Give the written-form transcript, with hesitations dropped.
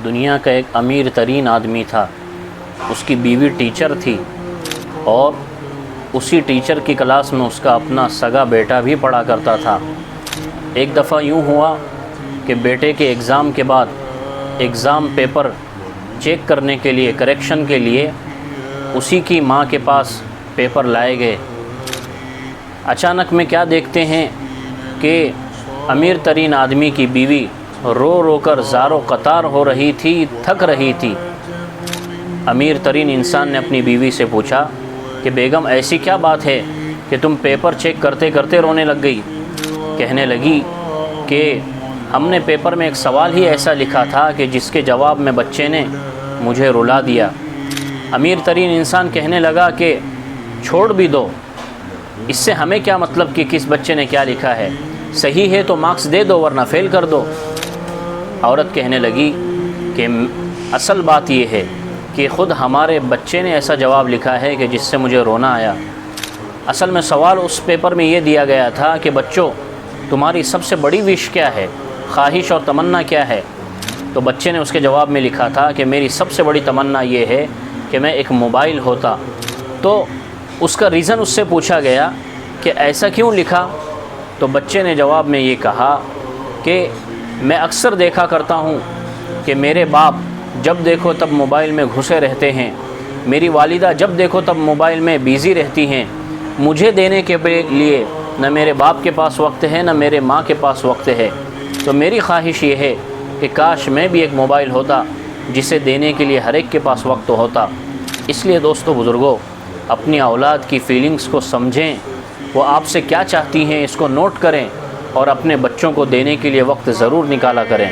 دنیا کا ایک امیر ترین آدمی تھا، اس کی بیوی ٹیچر تھی اور اسی ٹیچر کی کلاس میں اس کا اپنا سگا بیٹا بھی پڑھا کرتا تھا۔ ایک دفعہ یوں ہوا کہ بیٹے کے ایگزام کے بعد ایگزام پیپر چیک کرنے کے لیے، کریکشن کے لیے اسی کی ماں کے پاس پیپر لائے گئے۔ اچانک میں کیا دیکھتے ہیں کہ امیر ترین آدمی کی بیوی رو رو کر زار و قطار ہو رہی تھی، تھک رہی تھی۔ امیر ترین انسان نے اپنی بیوی سے پوچھا کہ بیگم ایسی کیا بات ہے کہ تم پیپر چیک کرتے کرتے رونے لگ گئی؟ کہنے لگی کہ ہم نے پیپر میں ایک سوال ہی ایسا لکھا تھا کہ جس کے جواب میں بچے نے مجھے رلا دیا۔ امیر ترین انسان کہنے لگا کہ چھوڑ بھی دو، اس سے ہمیں کیا مطلب کہ کس بچے نے کیا لکھا ہے، صحیح ہے تو مارکس دے دو ورنہ فیل کر دو۔ عورت کہنے لگی کہ اصل بات یہ ہے کہ خود ہمارے بچے نے ایسا جواب لکھا ہے کہ جس سے مجھے رونا آیا۔ اصل میں سوال اس پیپر میں یہ دیا گیا تھا کہ بچوں تمہاری سب سے بڑی وش کیا ہے، خواہش اور تمنا کیا ہے؟ تو بچے نے اس کے جواب میں لکھا تھا کہ میری سب سے بڑی تمنا یہ ہے کہ میں ایک موبائل ہوتا۔ تو اس کا ریزن اس سے پوچھا گیا کہ ایسا کیوں لکھا؟ تو بچے نے جواب میں یہ کہا کہ میں اکثر دیکھا کرتا ہوں کہ میرے باپ جب دیکھو تب موبائل میں گھسے رہتے ہیں، میری والدہ جب دیکھو تب موبائل میں بیزی رہتی ہیں، مجھے دینے کے لیے نہ میرے باپ کے پاس وقت ہے نہ میرے ماں کے پاس وقت ہے۔ تو میری خواہش یہ ہے کہ کاش میں بھی ایک موبائل ہوتا جسے دینے کے لیے ہر ایک کے پاس وقت ہوتا۔ اس لیے دوستو بزرگوں، اپنی اولاد کی فیلنگز کو سمجھیں، وہ آپ سے کیا چاہتی ہیں اس کو نوٹ کریں اور اپنے بچوں کو دینے کے لیے وقت ضرور نکالا کریں۔